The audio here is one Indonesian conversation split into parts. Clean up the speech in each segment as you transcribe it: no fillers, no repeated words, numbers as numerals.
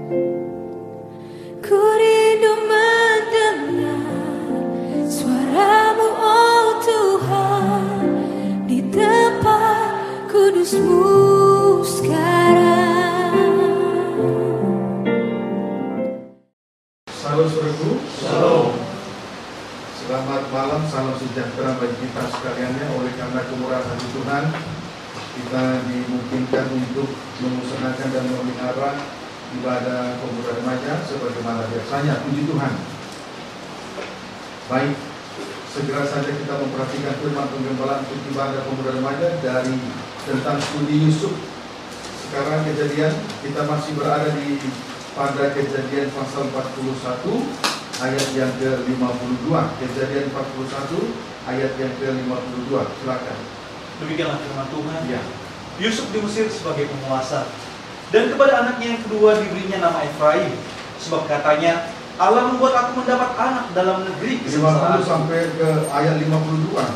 Ku rindu mendengar suaramu, oh Tuhan, di tempat kudusmu sekarang. Salam saudaraku. Shalom. Selamat malam, salam sejahtera bagi kita sekaliannya. Oleh karena kemurahan hati Tuhan, kita dimungkinkan untuk mengusahakan dan memelihara ibadah pemuda remaja sebagaimana biasanya. Puji Tuhan. Baik, segera saja kita memperhatikan firman penggembalaan untuk ibadah pemuda remaja dari tentang studi Yusuf. Sekarang Kejadian, kita masih berada pada Kejadian pasal 41 ayat yang ke-52. Kejadian 41 ayat yang ke-52. Silakan. Demikianlah firman Tuhan. Ya. Yusuf di Mesir sebagai penguasa, dan kepada anaknya yang kedua diberinya nama Efraim, sebab katanya, Allah membuat aku mendapat anak dalam negeri 50 kesengsaraan. sampai ke ayat 52.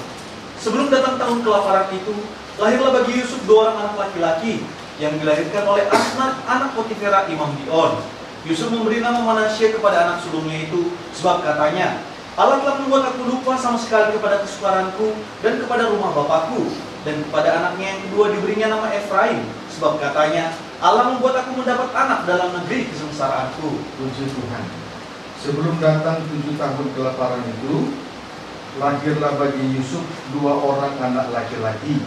Sebelum datang tahun kelaparan itu, lahirlah bagi Yusuf 2 orang anak laki-laki yang dilahirkan oleh Asnat, anak Potifera imam Dion. Yusuf memberi nama Manasye kepada anak sulungnya itu, sebab katanya, Allah telah membuat aku lupa sama sekali kepada kesukaranku dan kepada rumah bapakku. Dan kepada anaknya yang kedua diberinya nama Efraim, sebab katanya, Allah membuat aku mendapat anak dalam negeri kesengsaraanku. Puji Tuhan. Sebelum datang 7 tahun kelaparan itu, lahirlah bagi Yusuf 2 orang anak laki-laki.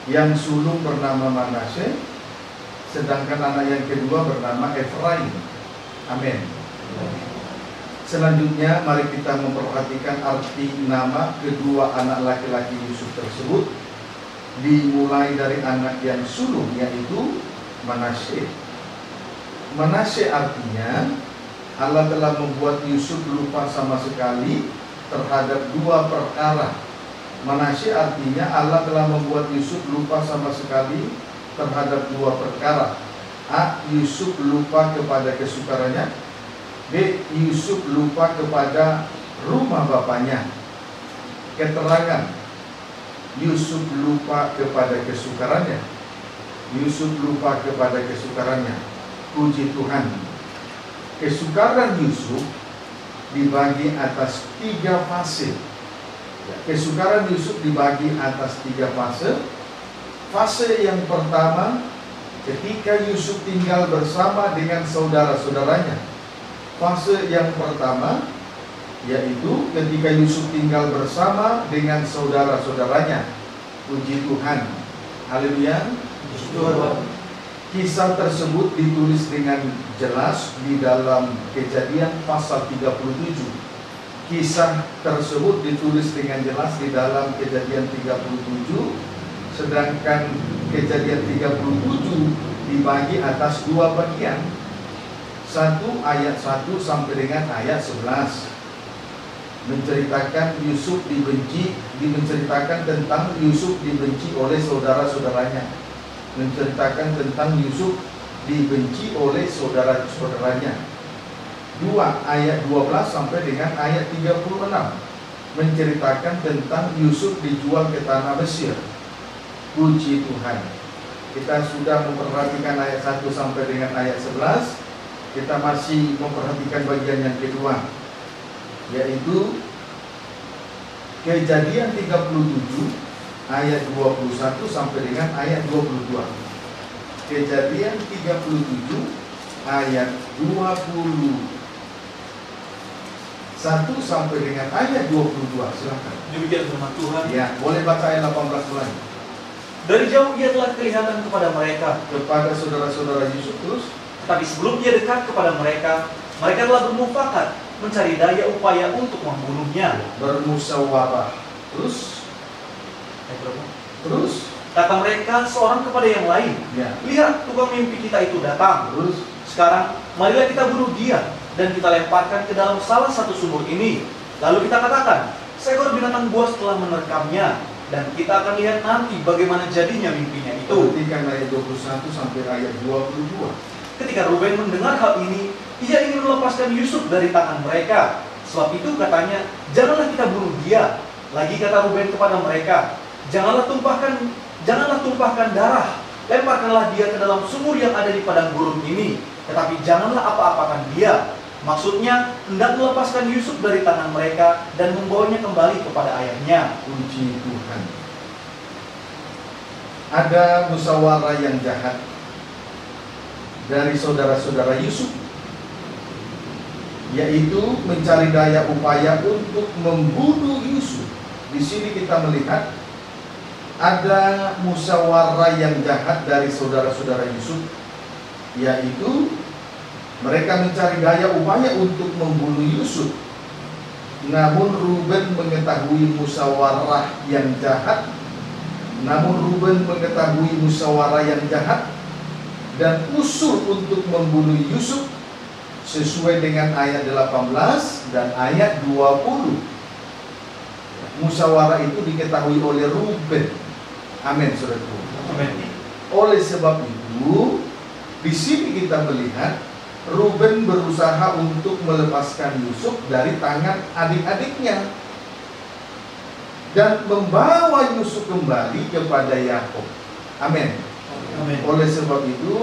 Yang sulung bernama Manasye, sedangkan anak yang kedua bernama Efraim. Amin. Selanjutnya mari kita memperhatikan arti nama kedua anak laki-laki Yusuf tersebut. Dimulai dari anak yang sulung, yaitu Manasye. Manasye artinya Allah telah membuat Yusuf lupa sama sekali terhadap 2 perkara. Manasye artinya Allah telah membuat Yusuf lupa sama sekali terhadap 2 perkara. A. Yusuf lupa kepada kesukarannya. B. Yusuf lupa kepada rumah bapaknya. Keterangan: Yusuf lupa kepada kesukarannya. Yusuf lupa kepada kesukarannya. Puji Tuhan. Kesukaran Yusuf dibagi atas 3 fase. Kesukaran Yusuf dibagi atas 3 fase. Fase yang pertama, ketika Yusuf tinggal bersama dengan saudara-saudaranya. Fase yang pertama yaitu ketika Yusuf tinggal bersama dengan saudara-saudaranya. Puji Tuhan. Haleluya. Kisah tersebut ditulis dengan jelas di dalam Kejadian pasal 37. Kisah tersebut ditulis dengan jelas di dalam Kejadian 37, sedangkan Kejadian 37 dibagi atas 2 bagian. 1 ayat 1 sampai dengan ayat 11 menceritakan Yusuf menceritakan tentang Yusuf dibenci oleh saudara-saudaranya. Menceritakan tentang Yusuf dibenci oleh saudara-saudaranya. 2 ayat 12 sampai dengan ayat 36 menceritakan tentang Yusuf dijual ke tanah Mesir. Puji Tuhan. Kita sudah memperhatikan ayat 1 sampai dengan ayat 11. Kita masih memperhatikan bagian yang kedua, yaitu Kejadian 37 ayat 21 sampai dengan ayat 22. Kejadian 37 ayat 21 sampai dengan ayat 22. Silakan. Demikian firman Tuhan. Ya, boleh baca ayat 18 mulai. Dari jauh ia telah kelihatan kepada mereka, Kepada saudara-saudara Yusuf terus. tapi sebelum dia dekat kepada mereka, mereka telah bermufakat mencari daya upaya untuk membunuhnya. Bermusyawarah. Terus Kata mereka seorang kepada yang lain, ya. lihat tukang mimpi kita itu datang. Terus Sekarang marilah kita bunuh dia dan kita lemparkan ke dalam salah satu sumur ini. Lalu kita katakan, seekor binatang buas telah menerkamnya, dan kita akan lihat nanti bagaimana jadinya mimpinya itu. perhatikan ayat 21 sampai ayat 22. Ketika Ruben mendengar hal ini, ia ingin melepaskan Yusuf dari tangan mereka. Sebab itu katanya, janganlah kita bunuh dia. Lagi kata Ruben kepada mereka, janganlah tumpahkan darah. Lemparkanlah dia ke dalam sumur yang ada di padang gurun ini. Tetapi janganlah apa-apakan dia. Maksudnya, hendak melepaskan Yusuf dari tangan mereka dan membawanya kembali kepada ayahnya. Puji Tuhan. Ada musyawarah yang jahat dari saudara-saudara Yusuf, yaitu mencari daya upaya untuk membunuh Yusuf. Di sini kita melihat ada musyawarah yang jahat dari saudara-saudara Yusuf, yaitu mereka mencari daya upaya untuk membunuh Yusuf. Namun Ruben mengetahui musyawarah yang jahat. Dan usul untuk membunuh Yusuf sesuai dengan ayat 18 dan ayat 20. Musyawarah itu diketahui oleh Ruben. Amin, saudaraku. Amin. Oleh sebab itu, di sini kita melihat Ruben berusaha untuk melepaskan Yusuf dari tangan adik-adiknya dan membawa Yusuf kembali kepada Yakub. Amin. Amin. Oleh sebab itu,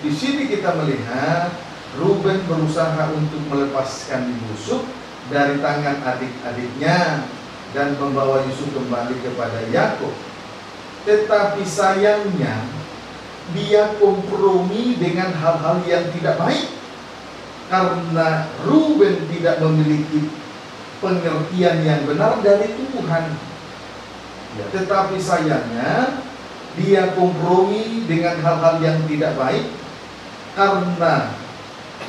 di sini kita melihat Ruben berusaha untuk melepaskan Yusuf dari tangan adik-adiknya dan membawa Yusuf kembali kepada Yakub. Tetapi sayangnya, dia kompromi dengan hal-hal yang tidak baik karena Ruben tidak memiliki pengertian yang benar dari Tuhan. Tetapi sayangnya dia kompromi dengan hal-hal yang tidak baik karena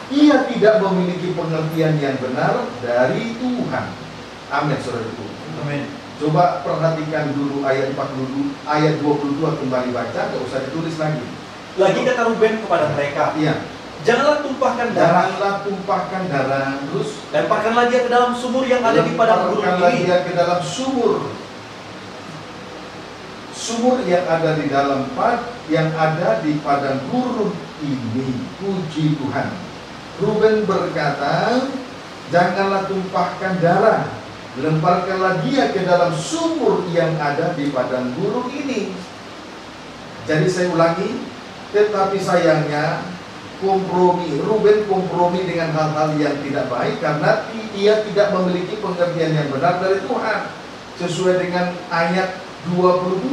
ia tidak memiliki pengertian yang benar dari Tuhan. Amin, saudaraku. Amin. Coba perhatikan dulu ayat 42, ayat 22 kembali baca, tidak usah ditulis lagi. Lagi kata Ruben kepada mereka, Iya. janganlah tumpahkan darah, terus lemparkanlah dia ke dalam sumur yang ada di padang gurun lemparkanlah ini. dia ke dalam sumur yang ada di padang gurun ini. Puji Tuhan. Ruben berkata, janganlah tumpahkan darah, lemparkanlah dia ke dalam sumur yang ada di padang gurun ini. Jadi saya ulangi, tetapi sayangnya Ruben kompromi dengan hal-hal yang tidak baik karena ia tidak memiliki pengertian yang benar dari Tuhan. Sesuai dengan ayat 22,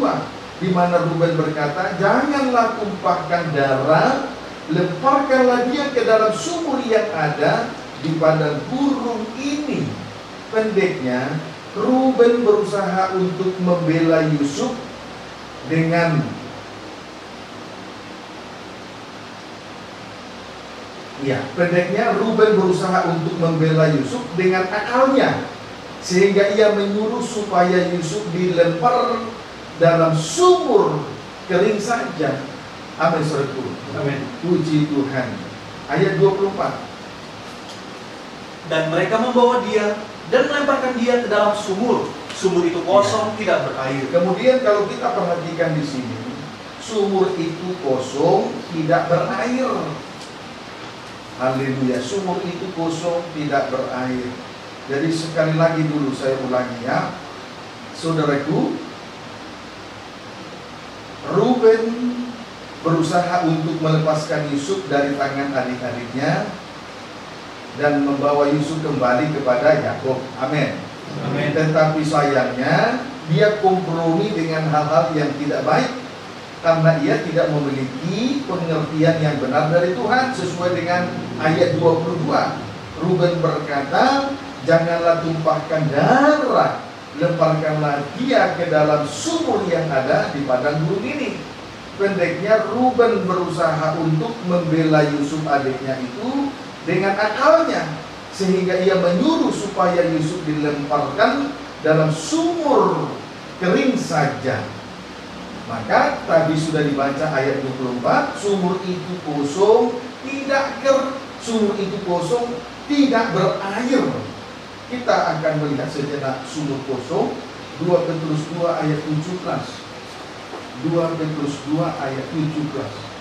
di mana Ruben berkata, janganlah tumpahkan darah, lemparkanlah dia ke dalam sumur yang ada di padang gurun ini. Pendeknya, Ruben berusaha untuk membela Yusuf dengan Ruben berusaha untuk membela Yusuf dengan akalnya, sehingga ia menyuruh supaya Yusuf dilempar dalam sumur kering saja. Amin, saudaraku. Amin. Puji Tuhan. Ayat 24. Dan mereka membawa dia dan melemparkan dia ke dalam sumur. Sumur itu kosong, tidak berair. Kemudian kalau kita perhatikan di sini, sumur itu kosong, tidak berair. Haleluya, sumur itu kosong, tidak berair. Jadi sekali lagi dulu saya ulangi ya, saudaraku. Ruben berusaha untuk melepaskan Yusuf dari tangan adik-adiknya dan membawa Yusuf kembali kepada Yakub. Amin. Amin. Tetapi sayangnya dia kompromi dengan hal-hal yang tidak baik karena ia tidak memiliki pengertian yang benar dari Tuhan. Sesuai dengan ayat 22, Ruben berkata, janganlah tumpahkan darah, lemparkanlah dia ke dalam sumur yang ada di padang gurun ini. Pendeknya, Ruben berusaha untuk membela Yusuf adiknya itu dengan akalnya, sehingga ia menyuruh supaya Yusuf dilemparkan dalam sumur kering saja. Maka tadi sudah dibaca ayat 24, sumur itu kosong, tidak berair. Kita akan melihat sejenak sumur kosong. 2 Petrus 2 ayat 17. 2 Petrus 2 ayat 17.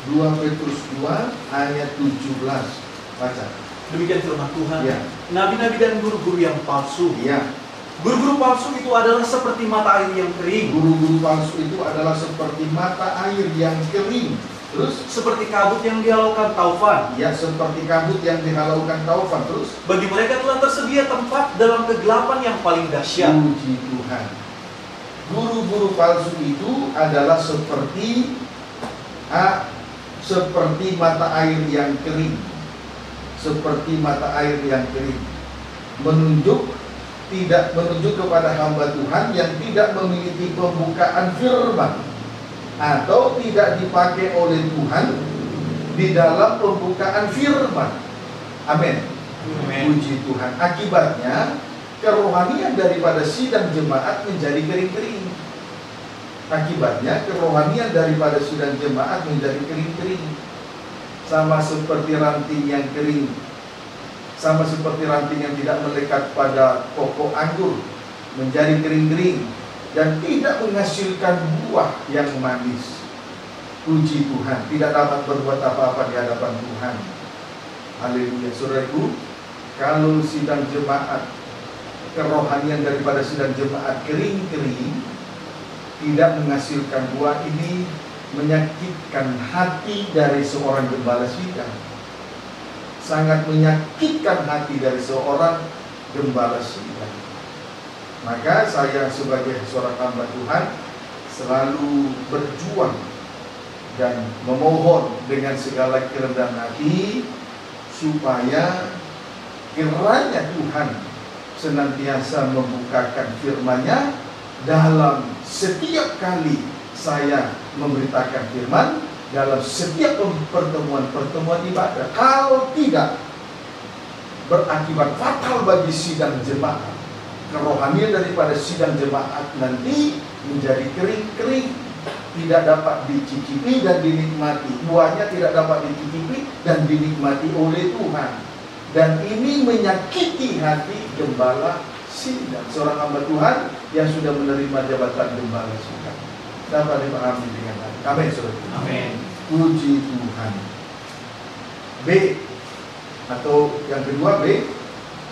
2 Petrus 2 ayat 17. Baca. Demikian firman Tuhan. Ya. Nabi-nabi dan guru-guru yang palsu Ya. Guru-guru palsu itu adalah seperti mata air yang kering. Guru-guru palsu itu adalah seperti mata air yang kering. Terus Seperti kabut yang dihalaukan taufan. ya, seperti kabut yang dihalaukan taufan. Terus Bagi mereka telah tersedia tempat dalam kegelapan yang paling dahsyat. puji Tuhan. Guru-guru palsu itu adalah seperti mata air yang kering. Seperti mata air yang kering. Tidak menunjuk kepada hamba Tuhan yang tidak memiliki pembukaan firman, atau tidak dipakai oleh Tuhan di dalam pembukaan firman. Amin. Puji Tuhan. Akibatnya kerohanian daripada sidang jemaat menjadi kering-kering. Akibatnya kerohanian daripada sidang jemaat menjadi kering-kering. Sama seperti ranting yang kering, sama seperti ranting yang tidak melekat pada pokok anggur, menjadi kering-kering dan tidak menghasilkan buah yang manis. Puji Tuhan, tidak dapat berbuat apa-apa di hadapan Tuhan. Haleluya. Saudaraku, kalau sidang jemaat, kerohanian daripada sidang jemaat kering-kering, tidak menghasilkan buah, ini menyakitkan hati dari seorang gembala sidang. Sangat menyakitkan hati dari seorang gembala sidang. Maka saya sebagai seorang hamba Tuhan selalu berjuang dan memohon dengan segala kerendahan hati supaya kiranya Tuhan senantiasa membukakan firman-Nya dalam setiap kali saya memberitakan firman, dalam setiap pertemuan-pertemuan ibadah. Kalau tidak, berakibat fatal bagi sidang jemaat. Kerohanian daripada sidang jemaat nanti menjadi kering-kering, tidak dapat dicicipi dan dinikmati. Buahnya tidak dapat dicicipi dan dinikmati oleh Tuhan. Dan ini menyakiti hati gembala sidang, seorang hamba Tuhan yang sudah menerima jabatan gembala sidang. Dapat dipahami dengan baik. Amin, saudara. Amin. Puji Tuhan. B, atau yang kedua B,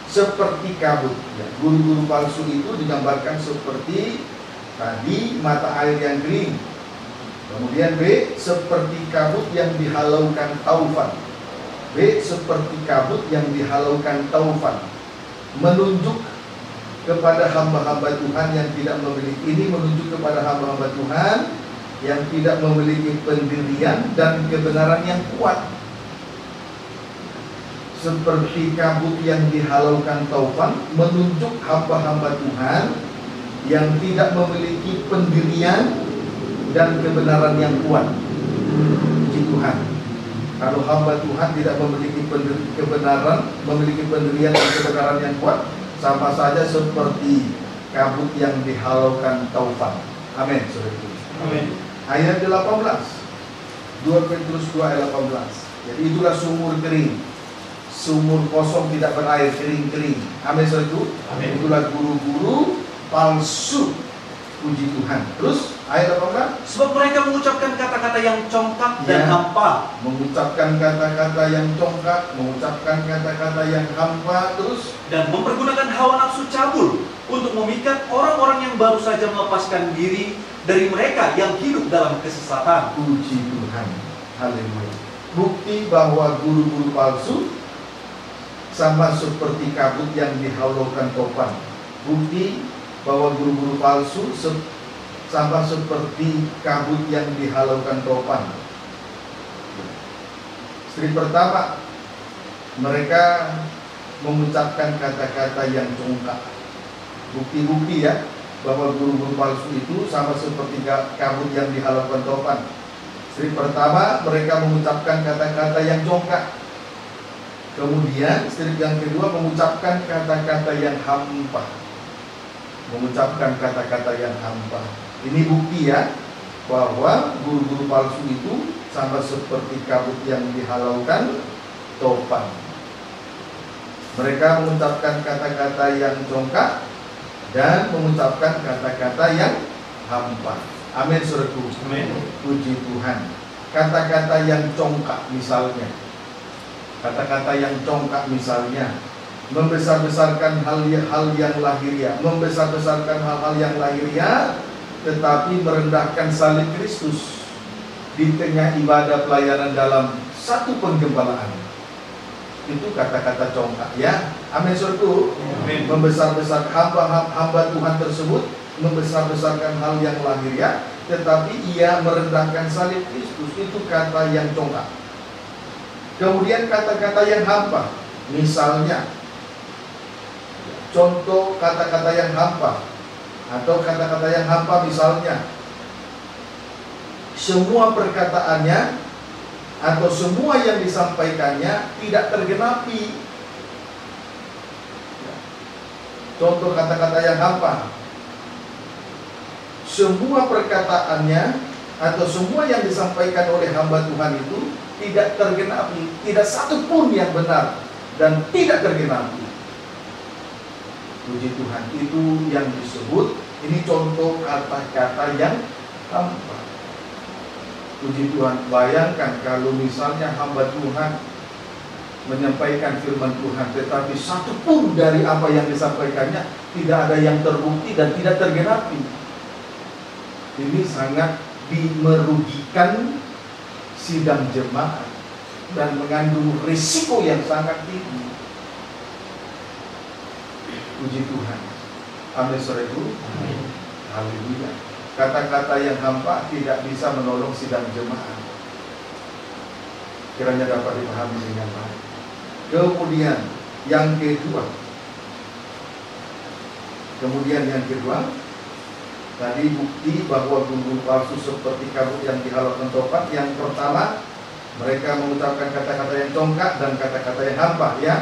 seperti kabut. Ya, guru-guru palsu itu digambarkan seperti tadi mata air yang kering. Kemudian B, seperti kabut yang dihalaukan taufan. B, seperti kabut yang dihalaukan taufan. Menunjuk kepada hamba-hamba Tuhan yang tidak memiliki, ini menunjuk kepada hamba-hamba Tuhan yang tidak memiliki pendirian dan kebenaran yang kuat. Seperti kabut yang dihalaukan taufan, menunjuk hamba-hamba Tuhan yang tidak memiliki pendirian dan kebenaran yang kuat. Puji Tuhan. Kalau hamba Tuhan tidak memiliki kebenaran, memiliki pendirian dan kebenaran yang kuat, sama saja seperti kabut yang dihalaukan taufan. Amin, saudara. Amin. Ayat 18, 2 Petrus 2 ayat 18. Jadi itulah sumur kering, sumur kosong tidak berair, kering-kering. Amin, saudara. Amin. Itulah guru-guru palsu. Puji Tuhan. Terus ayat 18, Sebab mereka mengucapkan kata-kata yang congkak dan hampa. mengucapkan kata-kata yang congkak, mengucapkan kata-kata yang hampa. Terus Dan mempergunakan hawa nafsu cabul untuk memikat orang-orang yang baru saja melepaskan diri dari mereka yang hidup dalam kesesatan. puji Tuhan. Haleluya. Bukti bahwa guru-guru palsu sama seperti kabut yang dihalaukan taufan. Bukti bahwa guru-guru palsu sama seperti kabut yang dihalaukan taufan. Step pertama, mereka mengucapkan kata-kata yang congkak. Bukti-bukti ya bahwa guru-guru palsu itu sama seperti kabut yang dihalaukan taufan. Step pertama, mereka mengucapkan kata-kata yang congkak. Kemudian step yang kedua, mengucapkan kata-kata yang hampa. Mengucapkan kata-kata yang hampa. Ini bukti ya bahwa guru-guru palsu itu sama seperti kabut yang dihalaukan taufan. Mereka mengucapkan kata-kata yang congkak dan mengucapkan kata-kata yang hampa. Amin, saudaraku. Amin. Puji Tuhan. Kata-kata yang congkak misalnya. Kata-kata yang congkak misalnya membesar-besarkan hal-hal yang lahiriah, membesar-besarkan hal-hal yang lahiriah, tetapi merendahkan salib Kristus di tengah ibadah pelayanan dalam satu penggembalaan. Itu kata-kata congkak, ya. Amin, saudaraku. Membesar-besar hamba Tuhan tersebut, membesar-besarkan hal yang lahiriah, tetapi ia merendahkan salib Kristus. Itu kata yang congkak. Kemudian kata-kata yang hampa, misalnya contoh kata-kata yang hampa atau kata-kata yang hampa misalnya semua perkataannya atau semua yang disampaikannya tidak tergenapi. Contoh kata-kata yang hampa, semua perkataannya atau semua yang disampaikan oleh hamba Tuhan itu tidak tergenapi, tidak satu pun yang benar dan tidak tergenapi. Puji Tuhan, itu yang disebut, ini contoh kata-kata yang hampa. Puji Tuhan, bayangkan kalau misalnya hamba Tuhan menyampaikan firman Tuhan, tetapi satu pun dari apa yang disampaikannya tidak ada yang terbukti dan tidak tergenapi. Ini sangat merugikan sidang jemaat dan mengandung risiko yang sangat tinggi. Puji Tuhan. Amin, saudaraku. Haleluya. Kata-kata yang hampa tidak bisa menolong sidang jemaat. Kiranya dapat dipahami dengan baik. Kemudian yang kedua, tadi bukti bahwa guru palsu seperti kabut yang dihalaukan topat. Yang pertama, mereka mengucapkan kata-kata yang congkak dan kata-kata yang hampa, ya.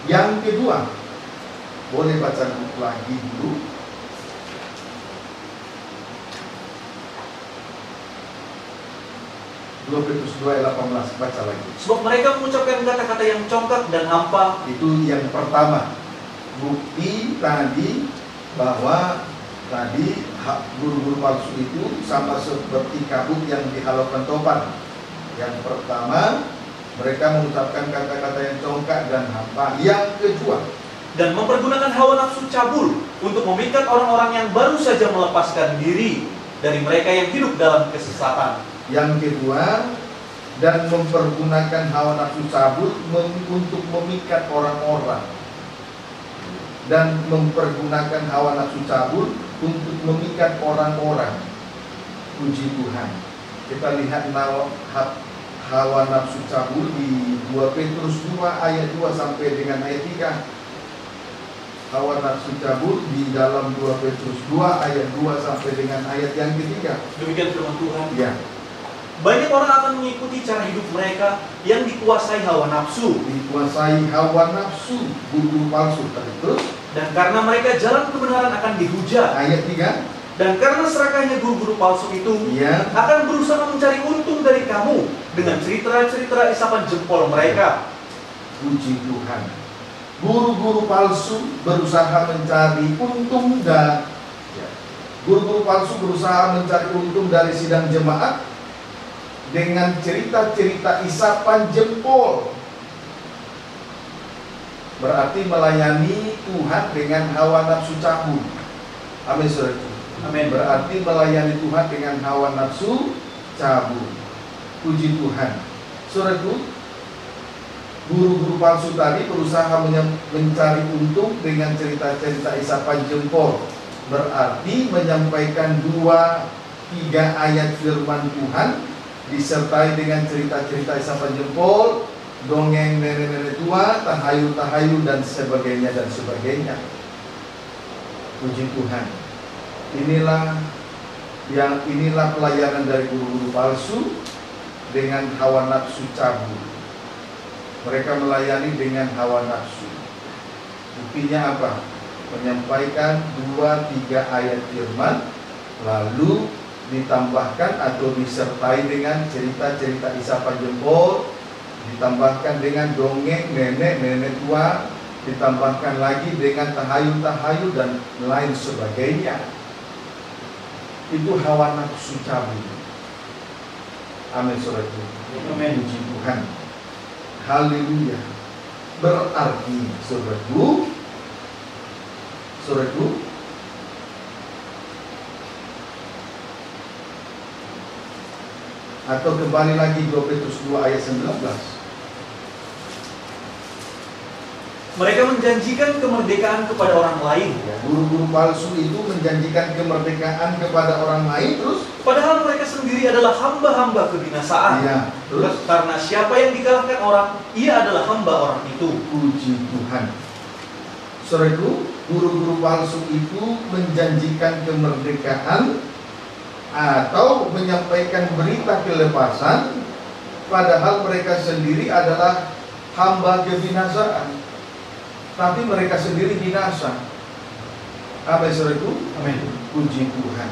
Yang kedua, boleh baca lagi dulu. 2 Petrus 2 ayat 18, baca lagi. Sebab mereka mengucapkan kata-kata yang congkak dan hampa. Itu yang pertama. Bukti tadi bahwa tadi guru-guru palsu itu sama seperti kabut yang dihalaukan topan. Yang pertama, mereka mengucapkan kata-kata yang congkak dan hampa. Yang kedua, dan mempergunakan hawa nafsu cabul untuk memikat orang-orang yang baru saja melepaskan diri dari mereka yang hidup dalam kesesatan. Yang kedua, dan mempergunakan hawa nafsu cabul untuk memikat orang-orang. Dan mempergunakan hawa nafsu cabul untuk memikat orang-orang. Puji Tuhan. Kita lihat hawa nafsu cabul di 2 Petrus 2 ayat 2 sampai dengan ayat 3. Hawa nafsu cabul di dalam 2 Petrus 2 ayat 2 sampai dengan ayat yang ketiga. Demikian firman Tuhan. Ya. Banyak orang akan mengikuti cara hidup mereka yang dikuasai hawa nafsu. Dikuasai hawa nafsu, guru palsu. Terus, dan karena mereka jalan kebenaran akan dihujat. ayat 3. Dan karena serakahnya guru-guru palsu itu, Ya. akan berusaha mencari untung dari kamu dengan cerita-cerita isapan jempol mereka. Puji Tuhan. Guru-guru palsu berusaha mencari untung guru-guru palsu berusaha mencari untung dari sidang jemaat dengan cerita-cerita isapan jempol. Berarti melayani Tuhan dengan hawa nafsu cabul. Amin, saudara. Amin. Berarti melayani Tuhan dengan hawa nafsu cabul. Puji Tuhan. Saudaraku, guru-guru palsu tadi berusaha mencari untung dengan cerita-cerita isapan jempol. Berarti menyampaikan 2-3 ayat firman Tuhan disertai dengan cerita-cerita isapan jempol, dongeng nenek-nenek tua, tahayul-tahayul dan sebagainya. Puji Tuhan. Inilah pelayanan dari guru-guru palsu dengan hawa nafsu cabul. Mereka melayani dengan hawa nafsu. Buktinya apa? Menyampaikan 2-3 ayat firman, lalu ditambahkan atau disertai dengan cerita-cerita isapan jempol, ditambahkan dengan dongeng nenek-nenek tua, ditambahkan lagi dengan tahayul-tahayul dan lain sebagainya. Itu hawa nafsu cabul. Amin, saudara. Amin. Puji Tuhan. Haleluya. Berarti saudaraku, atau kembali lagi 2 Petrus 2 ayat 19. Mereka menjanjikan kemerdekaan kepada orang lain. Ya, guru-guru palsu itu menjanjikan kemerdekaan kepada orang lain, terus Padahal mereka sendiri adalah hamba-hamba kebinasaan. ya, terus Karena siapa yang dikalahkan orang, ia adalah hamba orang itu. puji Tuhan. Saudaraku, guru-guru palsu itu menjanjikan kemerdekaan atau menyampaikan berita kelepasan, padahal mereka sendiri adalah hamba kebinasaan. Tapi mereka sendiri binasa. Apa saudaraku? Amin. Puji Tuhan.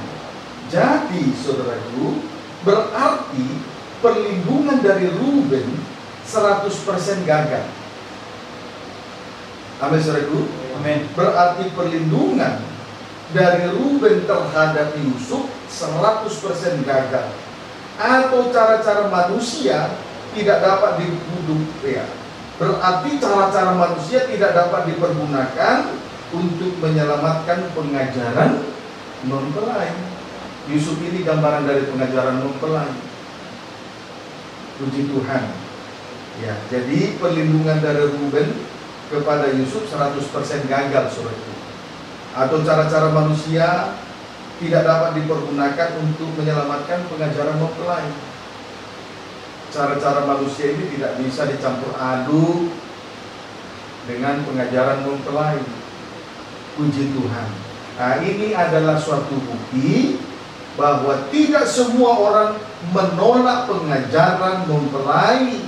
Jadi saudaraku, berarti perlindungan dari Ruben 100% gagal. Amin saudaraku. Amin. Berarti perlindungan dari Ruben terhadap Yusuf 100% gagal. Atau cara-cara manusia tidak dapat dibunuh, ya. Berarti cara-cara manusia tidak dapat dipergunakan untuk menyelamatkan pengajaran mempelai. Yusuf ini gambaran dari pengajaran mempelai. Puji Tuhan. Ya, jadi perlindungan dari Ruben kepada Yusuf 100% gagal, saudaraku. Atau cara-cara manusia tidak dapat dipergunakan untuk menyelamatkan pengajaran mempelai. Cara-cara manusia ini tidak bisa dicampur aduk dengan pengajaran mempelai. Puji Tuhan. Nah, ini adalah suatu bukti bahwa tidak semua orang menolak pengajaran mempelai.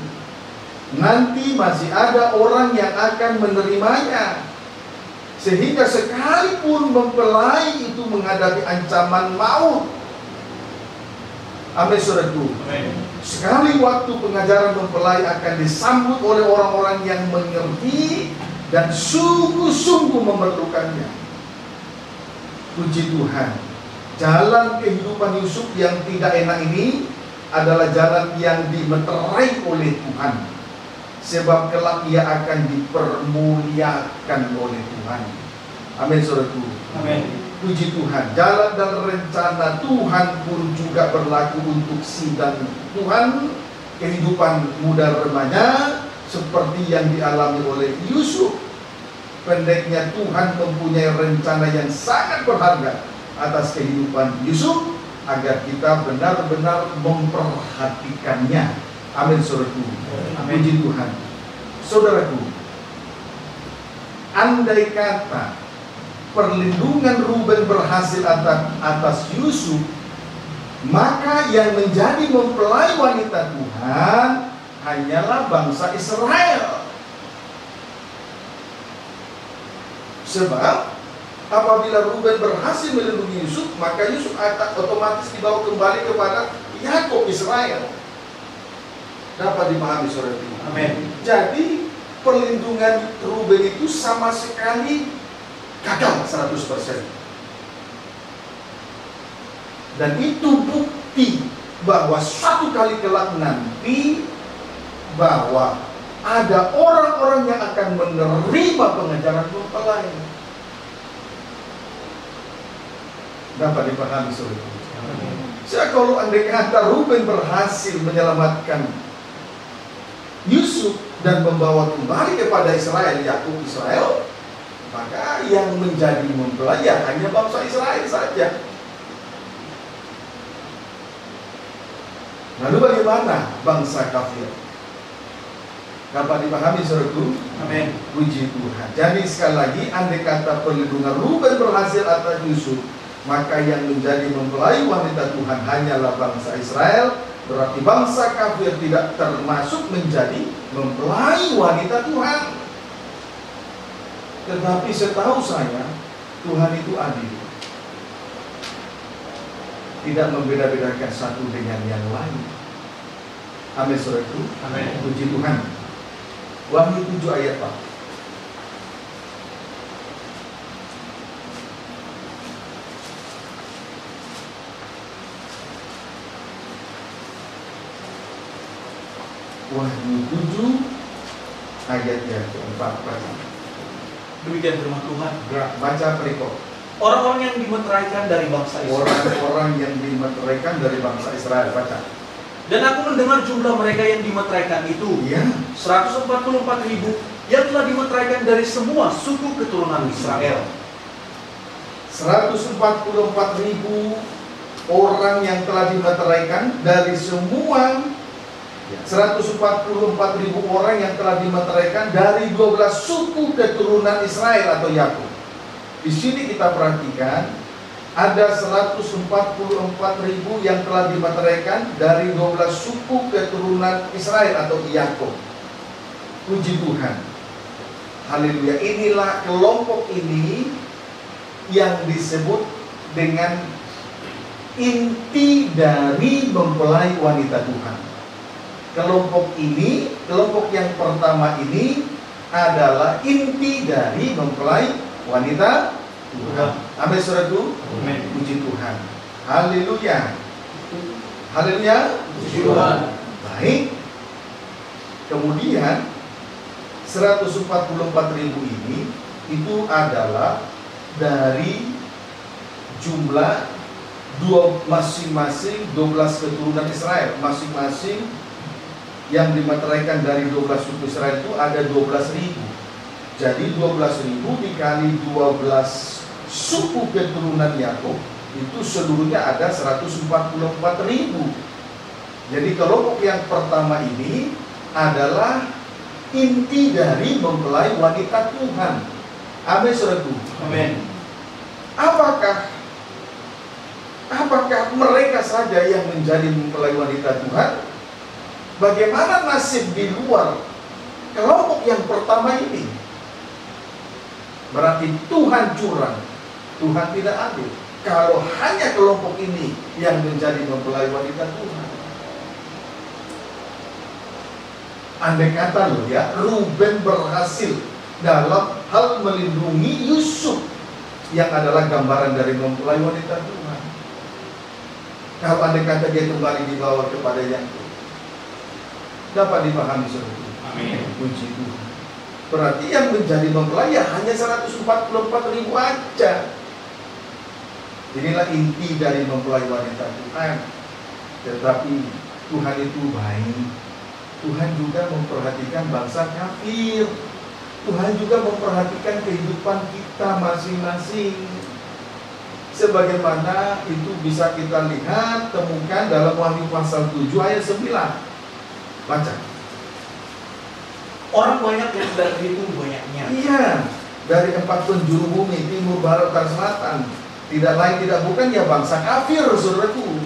Nanti masih ada orang yang akan menerimanya. Sehingga sekalipun mempelai itu menghadapi ancaman maut. Amin saudaraku. Amin. Sekali waktu pengajaran mempelai akan disambut oleh orang-orang yang mengerti dan sungguh-sungguh memerlukannya. Puji Tuhan. Jalan kehidupan Yusuf yang tidak enak ini adalah jalan yang dimeterai oleh Tuhan. Sebab kelak ia akan dipermuliakan oleh Tuhan. Amin saudaraku. Amin. Puji Tuhan. Jalan dan rencana Tuhan pun juga berlaku untuk sidang Tuhan, kehidupan muda remaja seperti yang dialami oleh Yusuf. Pendeknya Tuhan mempunyai rencana yang sangat berharga atas kehidupan Yusuf agar kita benar-benar memperhatikannya. Amin saudaraku. Puji Tuhan. Saudaraku, andai kata perlindungan Ruben berhasil atas Yusuf, maka yang menjadi mempelai wanita Tuhan hanyalah bangsa Israel. Sebab apabila Ruben berhasil melindungi Yusuf, maka Yusuf otomatis dibawa kembali kepada Yakub Israel. Dapat dipahami saudara? Amin. Jadi perlindungan Ruben itu sama sekali gagal 100%. Dan itu bukti bahwa suatu kali kelak nanti bahwa ada orang-orang yang akan menerima pengajaran mempelai. Dapat dipahami saudara? Saya kalau andai kata Ruben berhasil menyelamatkan Yusuf dan membawa kembali kepada Israel, Yakub Israel, maka yang menjadi mempelai hanya bangsa Israel saja. Lalu bagaimana bangsa kafir? Dapat dipahami saudaraku? Amin. Puji Tuhan. Jadi sekali lagi, andai kata perlindungan Ruben berhasil atas Yusuf, maka yang menjadi mempelai wanita Tuhan hanyalah bangsa Israel. Berarti bangsa kafir tidak termasuk menjadi mempelai wanita Tuhan. Tetapi setahu saya, Tuhan itu adil, tidak membeda-bedakan satu dengan yang lain. Amin saudaraku. Amin. Puji Tuhan. Wahyu 7 ayat 4. Wahyu 7 ayat yang keempat. Baca. Demikian firman Tuhan. Baca perikop. Orang-orang yang dimeteraikan dari bangsa Israel. Orang-orang yang dimeteraikan dari bangsa Israel. Baca. Dan aku mendengar jumlah mereka yang dimeteraikan itu. Iya. 144.000 yang telah dimeteraikan dari semua suku keturunan Israel. 144.000 orang yang telah dimeteraikan dari semua 144.000 orang yang telah dimeteraikan dari 12 suku keturunan Israel atau Yakub. Di sini kita perhatikan ada 144.000 yang telah dimeteraikan dari 12 suku keturunan Israel atau Yakub. Puji Tuhan. Haleluya. Inilah kelompok ini yang disebut dengan inti dari mempelai wanita Tuhan. Kelompok ini, kelompok yang pertama ini adalah inti dari mempelai wanita Tuhan. Amin, saudaraku. Amin. Puji Tuhan. Haleluya. Haleluya. Puji Tuhan. Baik. Kemudian 144.000 ini itu adalah dari jumlah masing-masing 12 keturunan Israel. Masing-masing yang dimeteraikan dari 12 suku Israel itu ada 12.000. Jadi 12.000 dikali 12 suku keturunan Yakub itu seluruhnya ada 144.000. Jadi kelompok yang pertama ini adalah inti dari mempelai wanita Tuhan. Amin, saudaraku. Amin. Apakah mereka saja yang menjadi mempelai wanita Tuhan? Bagaimana nasib di luar kelompok yang pertama ini? Berarti Tuhan curang, Tuhan tidak adil kalau hanya kelompok ini yang menjadi mempelai wanita Tuhan. Andai kata loh ya, Ruben berhasil dalam hal melindungi Yusuf yang adalah gambaran dari mempelai wanita Tuhan. Kalau andai kata dia kembali dibawa kepada yang dapat dipahami seperti itu. Amin. Puji Tuhan. Berarti yang menjadi mempelai ya hanya 144.000 aja. Inilah inti dari mempelai wanita Tuhan. Tetapi Tuhan itu baik. Tuhan juga memperhatikan bangsa kafir. Tuhan juga memperhatikan kehidupan kita masing-masing. Sebagaimana itu bisa kita lihat, temukan dalam Wahyu pasal 7 ayat 9. Baca. Orang banyak yang tidak terhitung banyaknya. Iya, dari 4 penjuru bumi, timur, barat, dan selatan. Tidak lain tidak bukan ya bangsa kafir, saudaraku.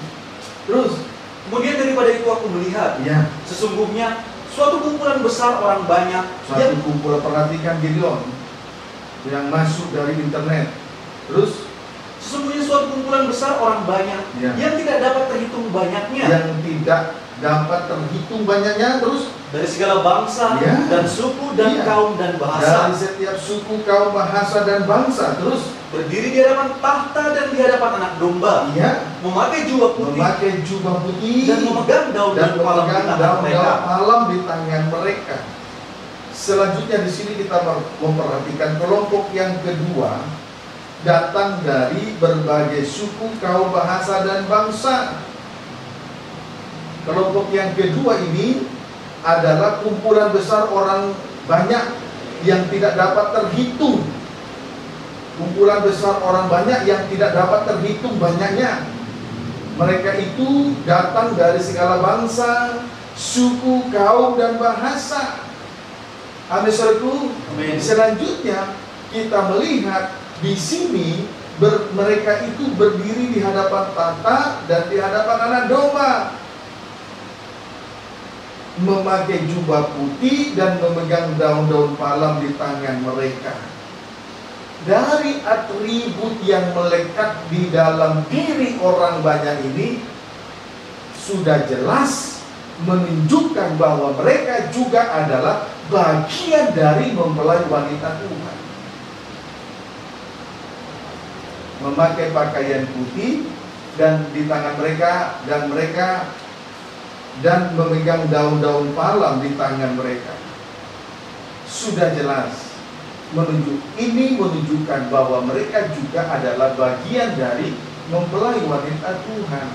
Terus, kemudian daripada itu aku melihat, ya, sesungguhnya suatu kumpulan besar orang banyak suatu kumpulan, perhatikan Gideon yang masuk dari internet. Terus, sesungguhnya suatu kumpulan besar orang banyak ya, yang tidak dapat terhitung banyaknya. yang tidak dapat terhitung banyaknya. Terus, Dari segala bangsa ya, dan suku dan iya, kaum dan bahasa. dari setiap suku, kaum, bahasa, dan bangsa. Terus, Berdiri di hadapan tahta dan di hadapan anak domba. ya, Memakai jubah putih memakai jubah putih dan memegang daun-daun palem di tangan mereka. daun di tangan mereka. Selanjutnya di sini kita memperhatikan kelompok yang kedua datang dari berbagai suku, kaum, bahasa, dan bangsa. Kelompok yang kedua ini adalah kumpulan besar orang banyak yang tidak dapat terhitung. Kumpulan besar orang banyak yang tidak dapat terhitung banyaknya. Mereka itu datang dari segala bangsa, suku, kaum, dan bahasa. Amin, saudaraku. Amin. Selanjutnya kita melihat di sini mereka itu berdiri di hadapan tahta dan di hadapan anak domba, memakai jubah putih dan memegang daun-daun palem di tangan mereka. Dari atribut yang melekat di dalam diri orang banyak ini sudah jelas menunjukkan bahwa mereka juga adalah bagian dari mempelai wanita Tuhan. Memakai pakaian putih dan di tangan mereka dan memegang daun-daun palem di tangan mereka. sudah jelas. Ini menunjukkan bahwa mereka juga adalah bagian dari mempelai wanita Tuhan.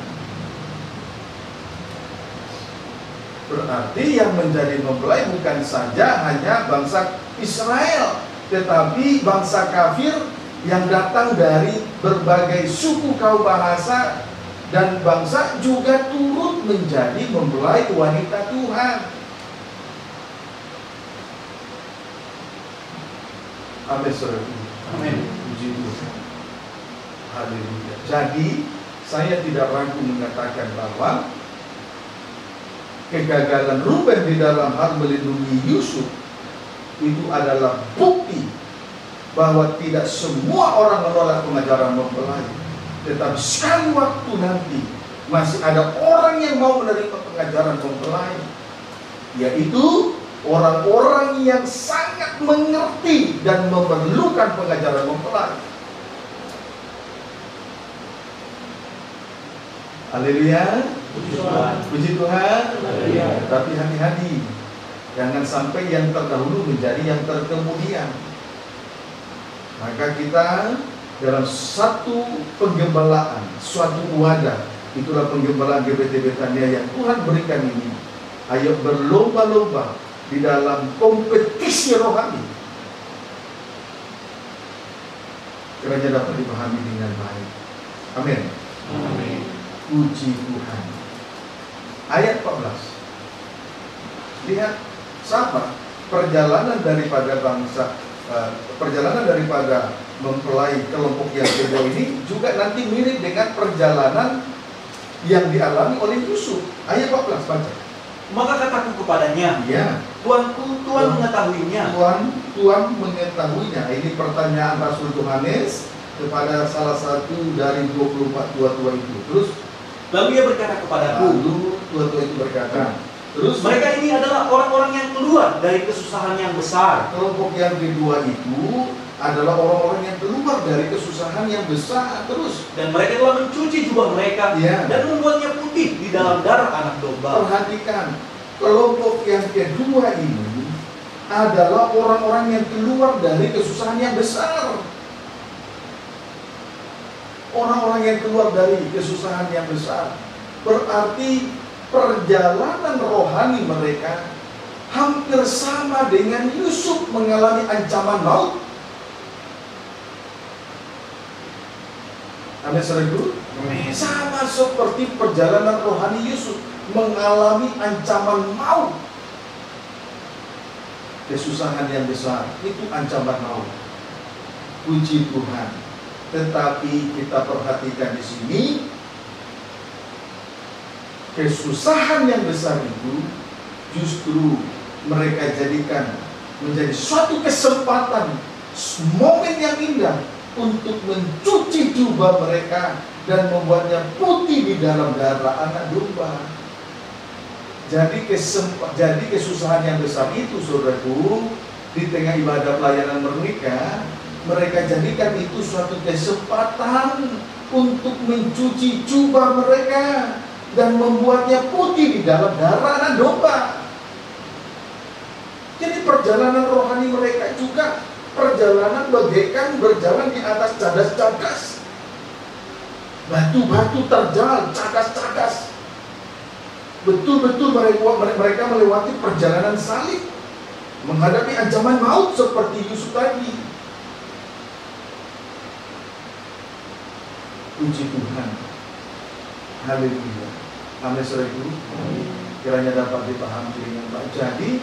Berarti yang menjadi mempelai bukan saja hanya bangsa Israel, tetapi bangsa kafir yang datang dari berbagai suku, kaum, bahasa, dan bangsa juga turut menjadi mempelai wanita Tuhan. Amin, saudara. Amin. Puji Tuhan. Haleluya. Jadi saya tidak ragu mengatakan bahwa kegagalan Ruben di dalam hal melindungi Yusuf itu adalah bukti bahwa tidak semua orang menolak pengajaran mempelai, tetapi sekali waktu nanti masih ada orang yang mau menerima pengajaran mempelai, yaitu orang-orang yang sangat mengerti dan memerlukan pengajaran mempelai. Haleluya. Puji Tuhan. Tapi hati-hati, jangan sampai yang terdahulu menjadi yang terkemudian. Maka kita dalam satu penggembalaan, suatu wadah, itulah penggembalaan GBT Betania yang Tuhan berikan ini. Ayo berlomba-lomba di dalam kompetisi rohani, kiranya dapat dipahami dengan baik. Amin. Amin. Puji Tuhan. Ayat 14. Lihat sama perjalanan daripada mempelai kelompok yang kedua ini juga nanti mirip dengan perjalanan yang dialami oleh Yusuf. Ayat 14 baca. Maka kataku kepadanya, Ya, Tuanku, Tuhan mengetahuinya. Tuhan mengetahuinya. Ini pertanyaan Rasul Yohanes kepada salah satu dari 24 tua-tua itu. Terus Lalu ia berkata kepadaku, tua-tua itu berkata, terus mereka ini adalah orang-orang yang keluar dari kesusahan yang besar. kelompok yang kedua itu adalah orang-orang yang keluar dari kesusahan yang besar. Terus Dan mereka telah mencuci jubah mereka Ya. dan membuatnya putih di dalam darah anak domba. perhatikan, kelompok yang kedua ini adalah orang-orang yang keluar dari kesusahan yang besar. Orang-orang yang keluar dari kesusahan yang besar berarti perjalanan rohani mereka hampir sama dengan Yusuf mengalami ancaman maut. Amin, saudaraku. Sama seperti perjalanan rohani Yusuf mengalami ancaman maut. Kesusahan yang besar itu ancaman maut. Puji Tuhan. Tetapi kita perhatikan di sini, kesusahan yang besar itu justru mereka jadikan menjadi suatu kesempatan, momen yang indah untuk mencuci jubah mereka dan membuatnya putih di dalam darah anak domba. Jadi kesusahan yang besar itu, saudaraku, di tengah ibadah pelayanan menikah, mereka jadikan itu suatu kesempatan untuk mencuci jubah mereka dan membuatnya putih di dalam darah anak domba. Jadi perjalanan rohani mereka juga perjalanan bagaikan berjalan di atas cadas-cadas. Batu-batu terjal, cadas-cadas. Betul-betul mereka melewati perjalanan salib, menghadapi ancaman maut seperti Yusuf tadi. Puji Tuhan. Haleluya. Amin, saudaraku. Kiranya dapat dipahami dengan baik. Jadi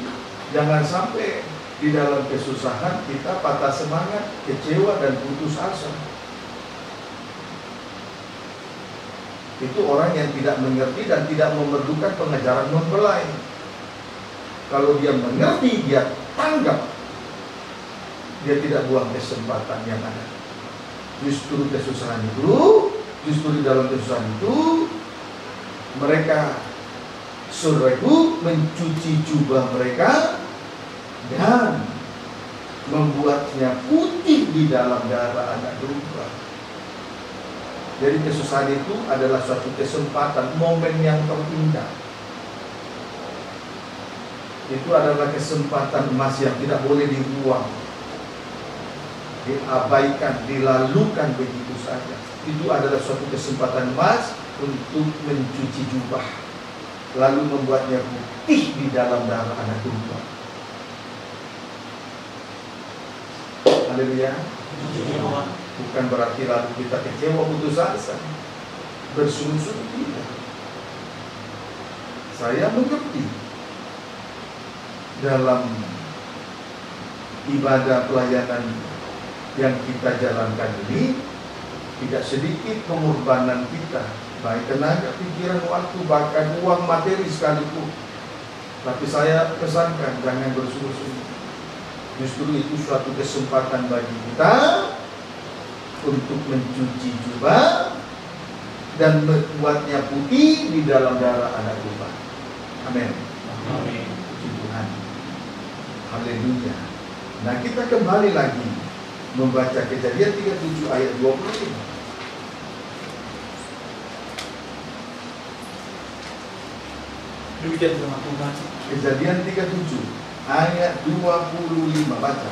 jangan sampai di dalam kesusahan kita patah semangat, kecewa, dan putus asa. Itu orang yang tidak mengerti dan tidak memerlukan pengajaran mempelai. Kalau dia mengerti, dia tanggap, dia tidak buang kesempatan yang ada. Justru kesusahan itu, justru di dalam kesusahan itu, mereka, saudaraku, mencuci jubah mereka dan membuatnya putih di dalam darah anak domba. Jadi kesusahan itu adalah suatu kesempatan, momen yang terindah itu adalah kesempatan emas yang tidak boleh dibuang, diabaikan, dilalukan begitu saja. Itu adalah suatu kesempatan emas untuk mencuci jubah, lalu membuatnya putih di dalam darah anak domba. Haleluya. Bukan berarti lalu kita kecewa, putus asa, bersungguh-sungguh tidak. Saya mengerti dalam ibadah pelayanan yang kita jalankan ini tidak sedikit pengorbanan kita, baik tenaga, pikiran, waktu, bahkan uang materi sekalipun. Tapi saya pesankan, jangan bersungguh-sungguh. Justru itu suatu kesempatan bagi kita untuk mencuci jubah dan membuatnya putih di dalam darah anak domba. Amin. Amin. Puji Tuhan. Haleluya. Nah, kita kembali lagi membaca Kejadian 37 ayat 25. Demikian firman Tuhan. Kejadian 37 ayat 25, baca.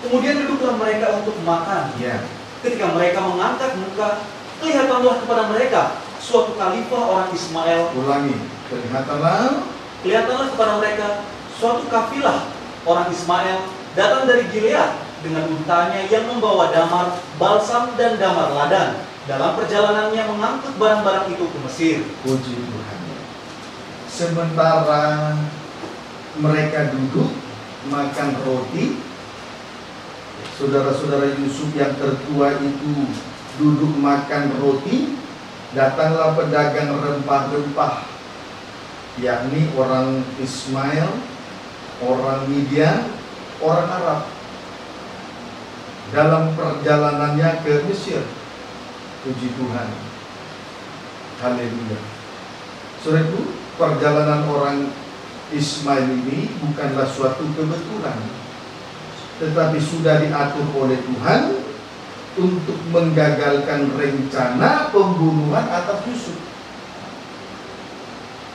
Kemudian duduklah mereka untuk makan. Ya. Ketika mereka mengangkat muka, kelihatanlah kepada mereka suatu khalifah orang Ismail. Ulangi. Kelihatanlah kepada mereka suatu kafilah orang Ismail datang dari Gilead dengan untanya yang membawa damar, balsam dan damar ladan. Dalam perjalanannya mengangkut barang-barang itu ke Mesir. Puji Tuhan. Sementara mereka duduk makan roti, saudara-saudara Yusuf yang tertua itu duduk makan roti, datanglah pedagang rempah-rempah, yakni orang Ismail, orang Midian, orang Arab, dalam perjalanannya ke Mesir. Puji Tuhan. Haleluya. Saudaraku, perjalanan orang Ismail ini bukanlah suatu kebetulan, tetapi sudah diatur oleh Tuhan untuk menggagalkan rencana pembunuhan atas Yusuf.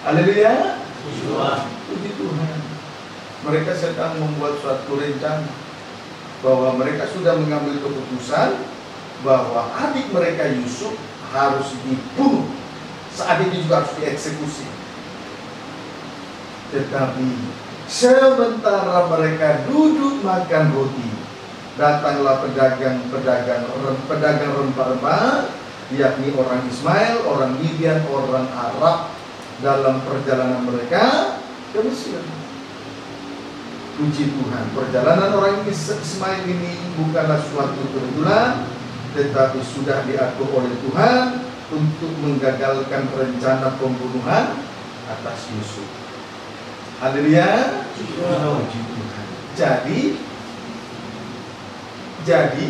Haleluya. Puji Tuhan. Mereka sedang membuat suatu rencana bahwa mereka sudah mengambil keputusan bahwa adik mereka Yusuf harus dibunuh, saat itu juga harus dieksekusi. Tetapi sementara mereka duduk makan roti, datanglah pedagang rempah-rempah, yakni orang Ismail, orang Midian, orang Arab, dalam perjalanan mereka ke Mesir. Puji Tuhan, perjalanan orang Ismail ini bukanlah suatu kebetulan, tetapi sudah diatur oleh Tuhan untuk menggagalkan rencana pembunuhan atas Yusuf. Haleluya. Puji Tuhan. Jadi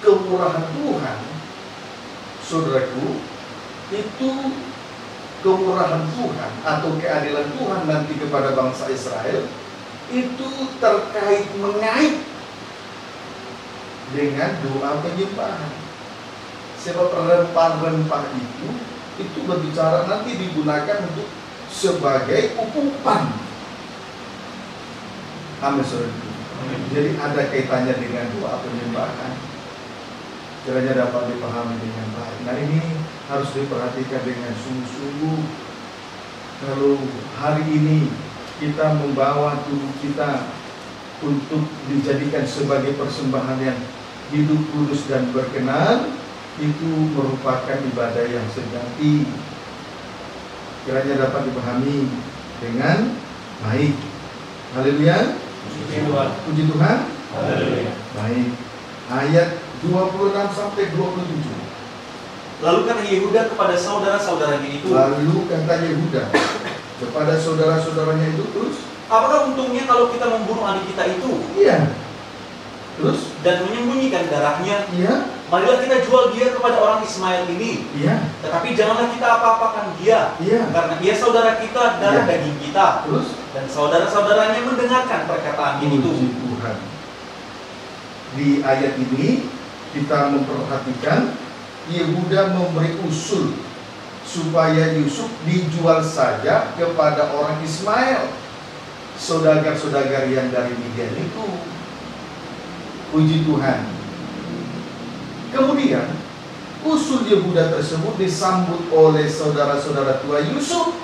kemurahan Tuhan, saudaraku, itu kemurahan Tuhan atau keadilan Tuhan nanti kepada bangsa Israel itu terkait mengait dengan doa penyembahan. Sebab rempah-rempah itu berbicara nanti digunakan untuk sebagai upupan. Amin, saudara. Jadi ada kaitannya dengan doa penyembahan. Kiranya dapat dipahami dengan baik. Nah, ini harus diperhatikan dengan sungguh-sungguh. Kalau hari ini kita membawa tubuh kita untuk dijadikan sebagai persembahan yang hidup, kudus dan berkenan, itu merupakan ibadah yang sejati. Kiranya dapat dipahami dengan baik. Haleluya. Puji Tuhan. Haleluya. Baik. Ayat 26 sampai 27. Lalu kata Yehuda kepada saudara-saudaranya itu, kepada saudara-saudaranya itu, terus, apakah untungnya kalau kita membunuh adik kita itu? Iya. Terus? Dan menyembunyikan darahnya. Iya. Marilah kita jual dia kepada orang Ismail ini. Iya. Tetapi janganlah kita apa-apakan dia. Iya. Karena dia saudara kita, darah daging kita. Terus? Dan saudara-saudaranya mendengarkan perkataan itu. Puji Tuhan. Di ayat ini kita memperhatikan Yehuda memberi usul supaya Yusuf dijual saja kepada orang Ismail, saudagar-saudagar yang dari Midian itu. Puji Tuhan. Kemudian usul Yehuda tersebut disambut oleh saudara-saudara tua Yusuf.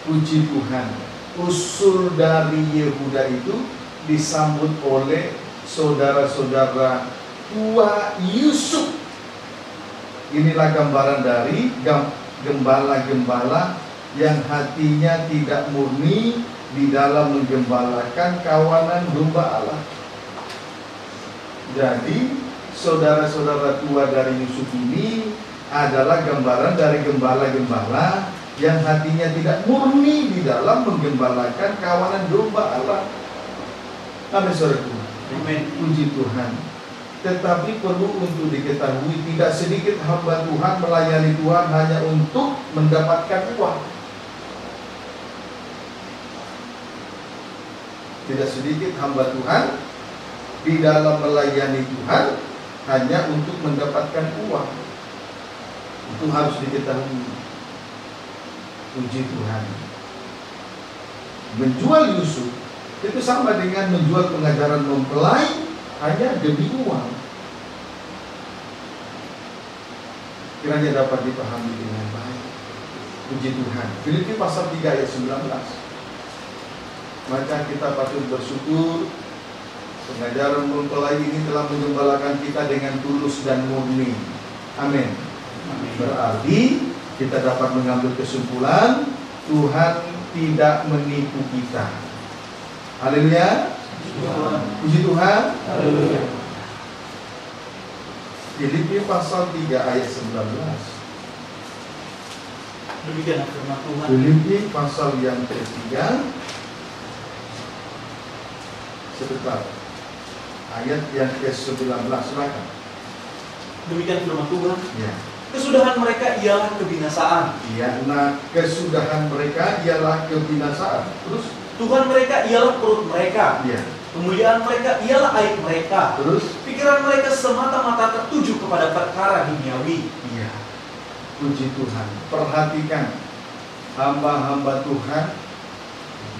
Puji Tuhan. Usul dari Yehuda itu disambut oleh saudara-saudara tua Yusuf. Inilah gambaran dari gembala-gembala yang hatinya tidak murni di dalam menggembalakan kawanan domba Allah. Jadi saudara-saudara tua dari Yusuf ini adalah gambaran dari gembala-gembala yang hatinya tidak murni di dalam menggembalakan kawanan domba Allah. Amin, saudaraku. Amin. Puji Tuhan. Tetapi perlu untuk diketahui, tidak sedikit hamba Tuhan melayani Tuhan hanya untuk mendapatkan uang. Tidak sedikit hamba Tuhan di dalam melayani Tuhan hanya untuk mendapatkan uang. Itu harus diketahui. Puji Tuhan. Menjual Yusuf itu sama dengan menjual pengajaran mempelai hanya demi uang. Kiranya dapat dipahami dengan baik. Puji Tuhan. Filipi pasal 3 ayat 19. Maka kita patut bersyukur pengajaran mempelai ini telah menggembalakan kita dengan tulus dan murni. Amin. Berarti kita dapat mengambil kesimpulan Tuhan tidak menipu kita. Haleluya. Puji Tuhan. Haleluya. Filipi pasal 3 ayat 19. Demikian firman Tuhan. Filipi pasal yang ketiga. Sebentar. Ayat yang ke-19, silakan. Demikian firman Tuhan. Ya. Kesudahan mereka ialah kebinasaan. Ya, nah kesudahan mereka ialah kebinasaan. Terus Tuhan mereka ialah perut mereka. ya. Kemuliaan mereka ialah aib mereka. Terus Pikiran mereka semata-mata tertuju kepada perkara duniawi. iya. Puji Tuhan. Perhatikan hamba-hamba Tuhan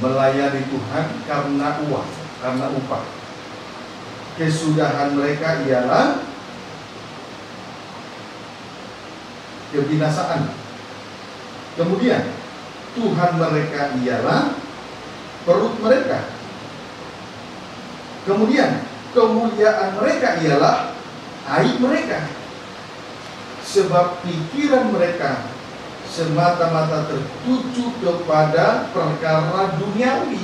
melayani Tuhan karena uang, karena upah. Kesudahan mereka ialah kebinasaan. Kemudian Tuhan mereka ialah perut mereka. Kemudian kemuliaan mereka ialah aib mereka. Sebab pikiran mereka semata-mata tertuju kepada perkara duniawi.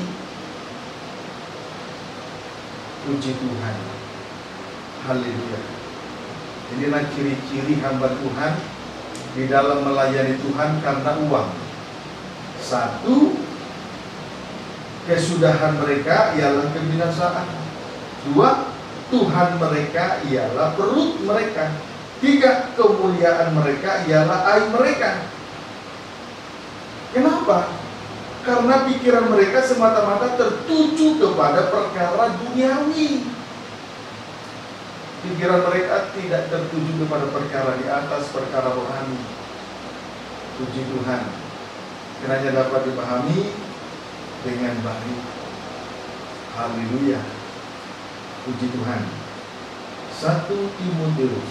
Puji Tuhan. Haleluya. Inilah ciri-ciri hamba Tuhan di dalam melayani Tuhan karena uang. Satu, kesudahan mereka ialah kebinasaan. Dua, Tuhan mereka ialah perut mereka. Tiga, kemuliaan mereka ialah aib mereka. Kenapa? Karena pikiran mereka semata-mata tertuju kepada perkara duniawi. Pikiran mereka tidak tertuju kepada perkara di atas, perkara rohani. Puji Tuhan. Kiranya dapat dipahami dengan baik. Haleluya. Puji Tuhan. 1 Timotius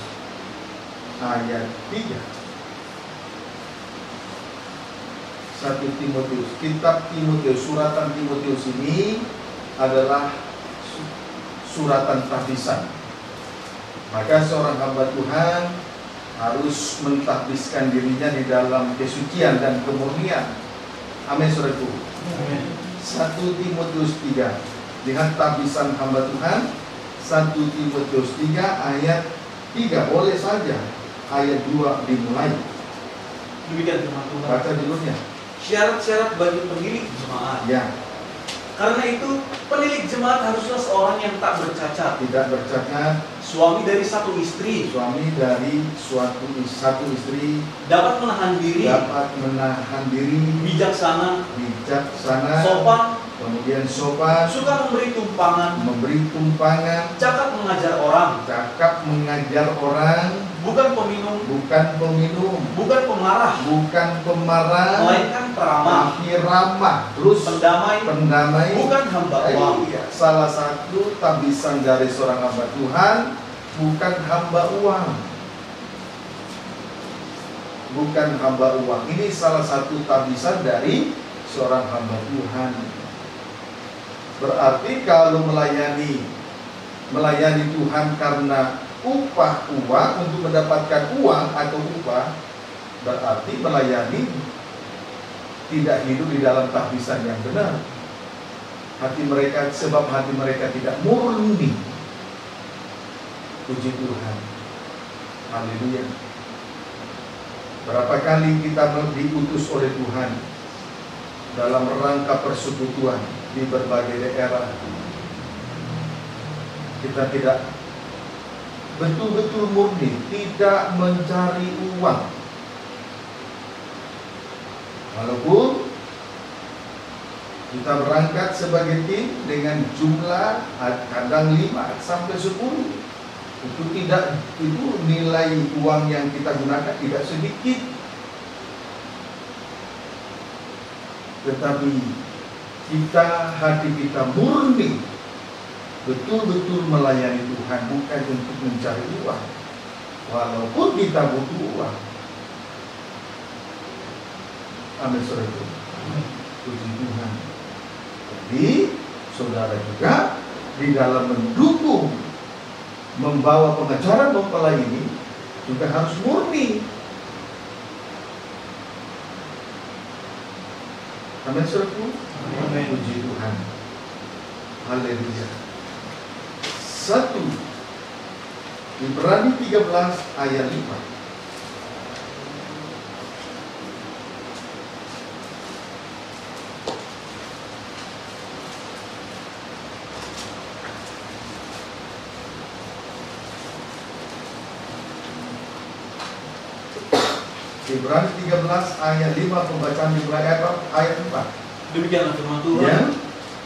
ayat 3. 1 Timotius, kitab Timotius, suratan Timotius ini adalah suratan tahbisan. Maka seorang hamba Tuhan harus mentahbiskan dirinya di dalam kesucian dan kemurnian. Amin, saudaraku. 1 Timotius 3. Lihat tahbisan hamba Tuhan. 1 Timotius 3 ayat 3. Boleh saja ayat 2 dimulai. Demikian firman Tuhan. Baca dulunya. Syarat-syarat bagi penilik jemaat. Ya. Karena itu, penilik jemaat haruslah seorang yang tak bercacat, Tidak bercacat, suami dari satu istri, suami dari satu istri, dapat menahan diri, bijaksana, sopan, kemudian sopan, suka memberi tumpangan, cakap mengajar orang, bukan peminum, bukan peminum, bukan pemarah, bukan pemarah, melainkan peramah, tapi ramah, terus pendamai, bukan hamba uang. Iya, salah satu tabisan dari seorang hamba Tuhan bukan hamba uang. Bukan hamba uang. Ini salah satu tabisan dari seorang hamba Tuhan. Berarti kalau melayani Tuhan karena upah uang, untuk mendapatkan uang atau upah, berarti melayani tidak hidup di dalam tabisan yang benar. Sebab hati mereka tidak murni. Puji Tuhan. Haleluya. Berapa kali kita diutus oleh Tuhan dalam rangka persekutuan di berbagai daerah, kita tidak betul-betul murni, tidak mencari uang. Walaupun kita berangkat sebagai tim dengan jumlah kadang 5 sampai 10, itu nilai uang yang kita gunakan tidak sedikit. Tetapi hati kita murni, betul-betul melayani Tuhan, bukan untuk mencari uang, walaupun kita butuh uang. Amin, saudara. Puji Tuhan. Jadi saudara juga di dalam mendukung, membawa pengajaran mempelai ini juga harus murni. Amin, saudaraku. Amin. Puji Tuhan. Haleluya. 1 Ibrani 13 ayat 5. Ibrani 13 ayat 5, pembacaan dimulai ayat 4. Demikianlah firman Tuhan. Ya.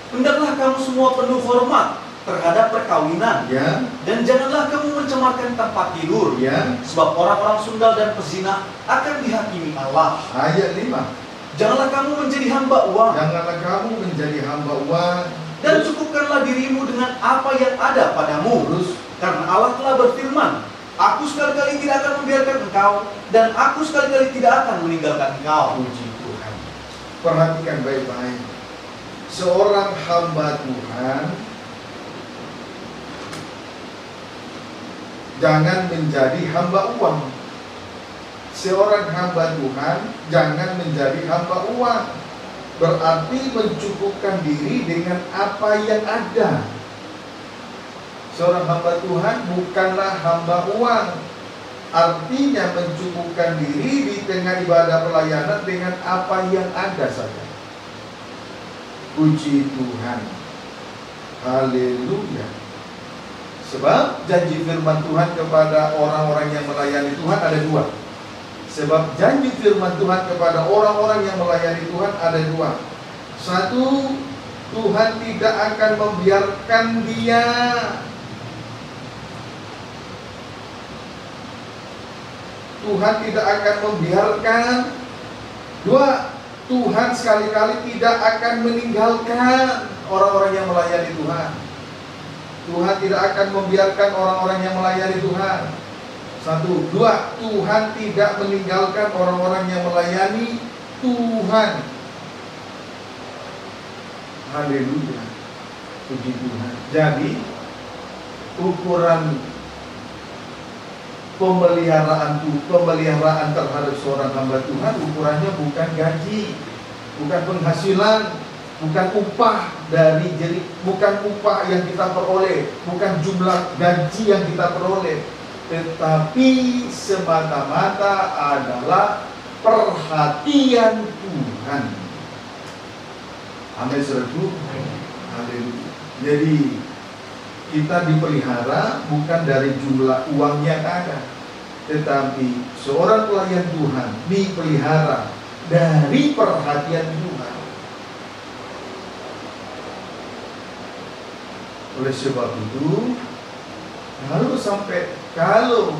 Hendaklah kamu semua penuh hormat terhadap perkawinan, ya. Dan janganlah kamu mencemarkan tempat tidur, ya. Sebab orang-orang sundal dan pezina akan dihakimi Allah. Ayat 5. Janganlah kamu menjadi hamba uang. Janganlah kamu menjadi hamba uang. Dan cukupkanlah dirimu dengan apa yang ada padamu. Terus, karena Allah telah berfirman, Aku sekali-kali tidak akan membiarkan engkau, dan aku sekali-kali tidak akan meninggalkan engkau. Puji Tuhan. Perhatikan baik-baik. Seorang hamba Tuhan jangan menjadi hamba uang. Seorang hamba Tuhan jangan menjadi hamba uang. Berarti mencukupkan diri dengan apa yang ada. Seorang hamba Tuhan bukanlah hamba uang. Artinya mencukupkan diri di tengah ibadah pelayanan dengan apa yang ada saja. Puji Tuhan. Haleluya. Sebab janji firman Tuhan kepada orang-orang yang melayani Tuhan ada 2. Sebab janji firman Tuhan kepada orang-orang yang melayani Tuhan ada 2. 1, Tuhan tidak akan membiarkan dia Tuhan tidak akan membiarkan. 2, Tuhan sekali-kali tidak akan meninggalkan orang-orang yang melayani Tuhan. Tuhan tidak akan membiarkan orang-orang yang melayani Tuhan. 1, 2, Tuhan tidak meninggalkan orang-orang yang melayani Tuhan. Haleluya. Puji Tuhan. Jadi ukuran pemeliharaan terhadap seorang hamba Tuhan ukurannya bukan gaji, bukan penghasilan, bukan upah bukan upah yang kita peroleh, bukan jumlah gaji yang kita peroleh, tetapi semata-mata adalah perhatian Tuhan. Amin, saudaraku. Haleluya. Jadi kita dipelihara bukan dari jumlah uang yang ada, tetapi seorang pelayan Tuhan dipelihara dari perhatian Tuhan. Oleh sebab itu, kalau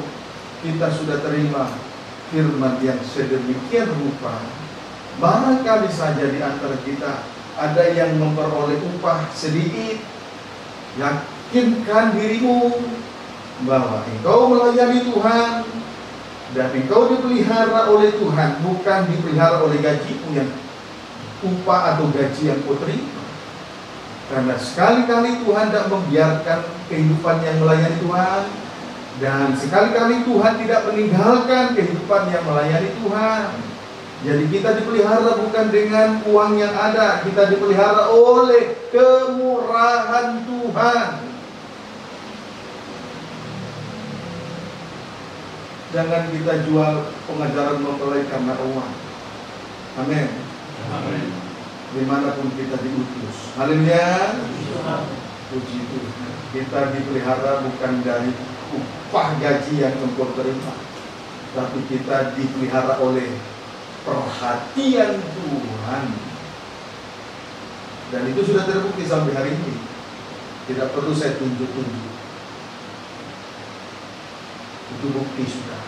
kita sudah terima firman yang sedemikian rupa, barangkali saja di antara kita ada yang memperoleh upah sedikit. Yakinkan dirimu bahwa engkau melayani Tuhan dan engkau dipelihara oleh Tuhan, bukan dipelihara oleh gajimu yang upah atau gaji yang kau terima. Karena sekali-kali Tuhan tidak membiarkan kehidupan yang melayani Tuhan, dan sekali-kali Tuhan tidak meninggalkan kehidupan yang melayani Tuhan. Jadi kita dipelihara bukan dengan uang yang ada, kita dipelihara oleh kemurahan Tuhan. Jangan kita jual pengajaran mempelai karena uang. Amin. Amin. Dimanapun kita diutus. Haleluya. Puji Tuhan. Kita dipelihara bukan dari upah gaji yang engkau terima, tapi kita dipelihara oleh perhatian Tuhan. Dan itu sudah terbukti sampai hari ini. Tidak perlu saya tunjuk-tunjuk. Itu bukti sudah.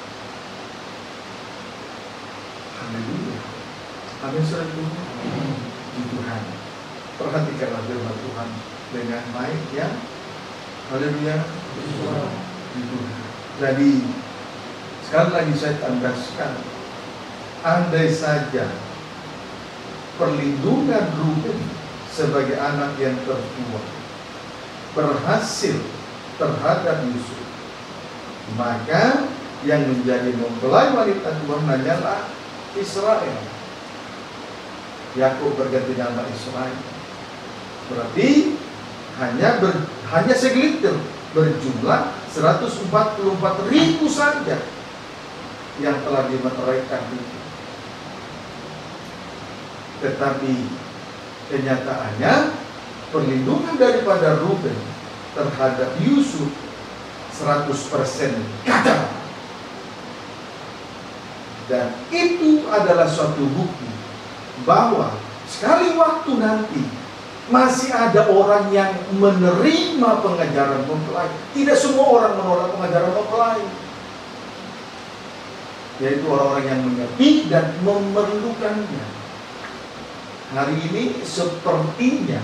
Haleluya. Amin. Tuhan, perhatikanlah firman Tuhan dengan baik ya. Haleluya. Jadi sekali lagi saya tandaskan, andai saja perlindungan Ruben sebagai anak yang tertua berhasil terhadap Yusuf, maka yang menjadi mempelai wanita Tuhan hanyalah Israel. Yakub berganti nama Israel. Berarti hanya segelintir, berjumlah 144.000 saja yang telah dimeteraikan itu. Tetapi kenyataannya perlindungan daripada Ruben terhadap Yusuf 100% gagal. Dan itu adalah suatu bukti bahwa sekali waktu nanti masih ada orang yang menerima pengajaran mempelai. Tidak semua orang menolak pengajaran mempelai, yaitu orang-orang yang mengerti dan memerlukannya. Hari ini sepertinya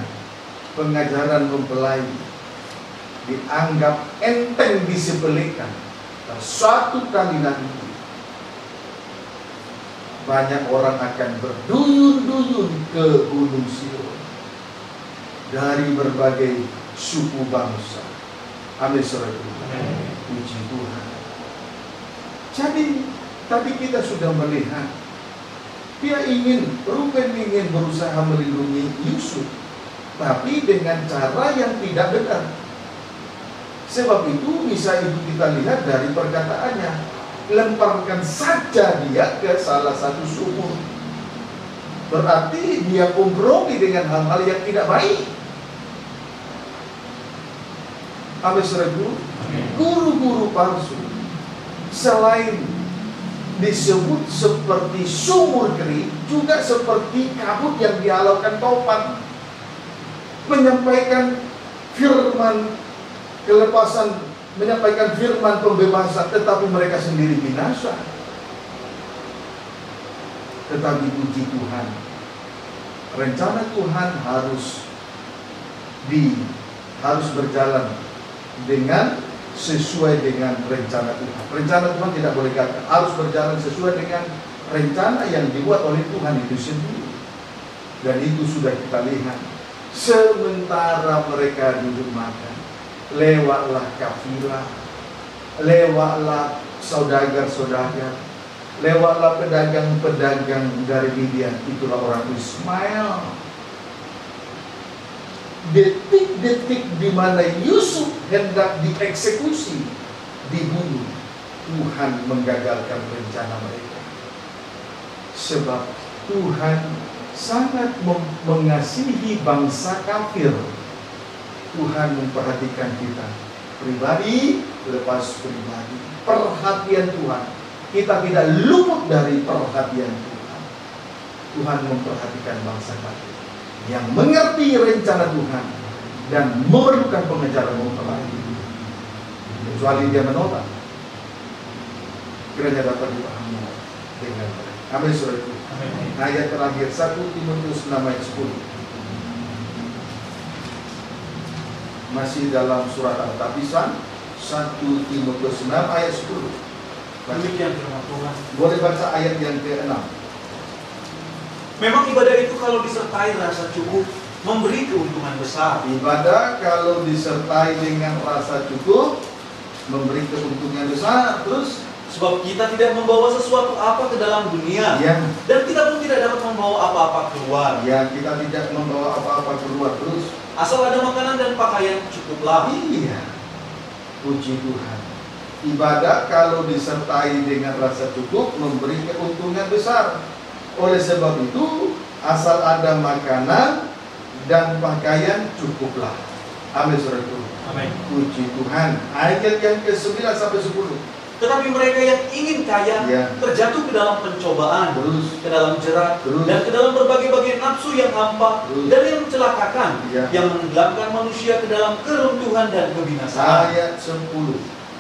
pengajaran mempelai dianggap enteng, disepelekan. Dan suatu kali nanti banyak orang akan berduyun-duyun ke Gunung Sion dari berbagai suku bangsa. Amin. Puji Tuhan. Jadi tadi kita sudah melihat Ruben ingin berusaha melindungi Yusuf, tapi dengan cara yang tidak benar. Sebab itu bisa kita lihat dari perkataannya, lemparkan saja dia ke salah satu sumur. Berarti dia kompromi dengan hal-hal yang tidak baik. Amin. Guru-guru palsu selain disebut seperti sumur kering, juga seperti kabut yang dihalaukan topan, menyampaikan firman kelepasan, menyampaikan firman pembebasan, tetapi mereka sendiri binasa. Tetapi puji Tuhan, rencana Tuhan harus berjalan dengan sesuai dengan rencana Tuhan. Rencana Tuhan tidak boleh gagal, harus berjalan sesuai dengan rencana yang dibuat oleh Tuhan itu sendiri. Dan itu sudah kita lihat. Sementara mereka duduk makan, lewatlah kafilah, lewatlah saudagar-saudagar, lewatlah pedagang-pedagang dari Midian. Itulah orang Ismail. Detik-detik di mana Yusuf hendak dieksekusi, dibunuh, Tuhan menggagalkan rencana mereka. Sebab Tuhan sangat mengasihi bangsa kafir. Tuhan memperhatikan kita pribadi lepas pribadi. Perhatian Tuhan, kita tidak luput dari perhatian Tuhan. Tuhan memperhatikan bangsa kafir yang mengerti rencana Tuhan dan memerlukan pengejaran mempelai, kecuali dia menolak. kiranya dapat dipahami dengan baik. Amin, saudaraku. Ayat terakhir 1 Timotius 6 ayat 10. Masih dalam surat Al-Tabisan 1 Timotius 6 ayat 10. Demikian firman Tuhan. Boleh baca ayat yang ke-6. Memang ibadah itu kalau disertai rasa cukup memberi keuntungan besar. Ibadah kalau disertai dengan rasa cukup memberi keuntungan besar. Terus Sebab kita tidak membawa sesuatu apa ke dalam dunia, dan kita pun tidak dapat membawa apa-apa keluar. Kita tidak membawa apa-apa keluar. Terus asal ada makanan dan pakaian cukuplah. Iya, puji Tuhan. Ibadah kalau disertai dengan rasa cukup memberi keuntungan besar. Oleh sebab itu, asal ada makanan dan pakaian cukuplah. Amin, saudaraku. Amin. Puji Tuhan. Ayat yang ke-9 sampai 10. Tetapi mereka yang ingin kaya terjatuh ke dalam pencobaan, ke dalam jerat, dan ke dalam berbagai-bagai nafsu yang hampa dan yang mencelakakan, yang menenggelamkan manusia ke dalam keruntuhan dan kebinasaan. Ayat 10.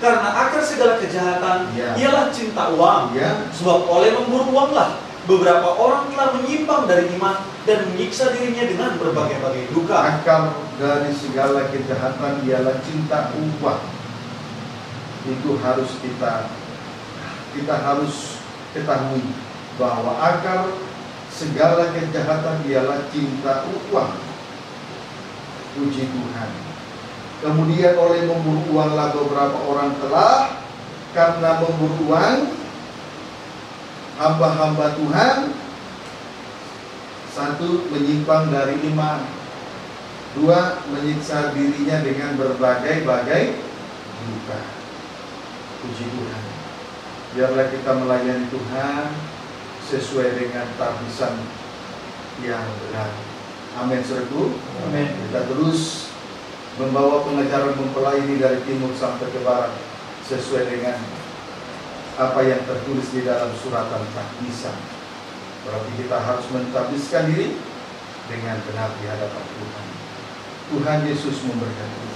Karena akar segala kejahatan ialah cinta uang. Sebab oleh memburu uanglah beberapa orang telah menyimpang dari iman dan menyiksa dirinya dengan berbagai-bagai duka. Akar dari segala kejahatan ialah cinta uang. Itu harus kita harus ketahui bahwa akar segala kejahatan ialah cinta uang. Puji Tuhan. Kemudian oleh memburu uanglah beberapa orang telah, karena memburu uang, hamba-hamba Tuhan, 1. menyimpang dari iman, 2. menyiksa dirinya dengan berbagai-bagai duka. Puji Tuhan. Biarlah kita melayani Tuhan sesuai dengan tabisan yang benar. Amin, saudaraku. Amin. Kita terus membawa pengajaran mempelai ini dari timur sampai ke barat sesuai dengan apa yang tertulis di dalam surat Al-Tabisan. Berarti kita harus mentabiskan diri dengan benar di hadapan Tuhan. Tuhan Yesus memberkati.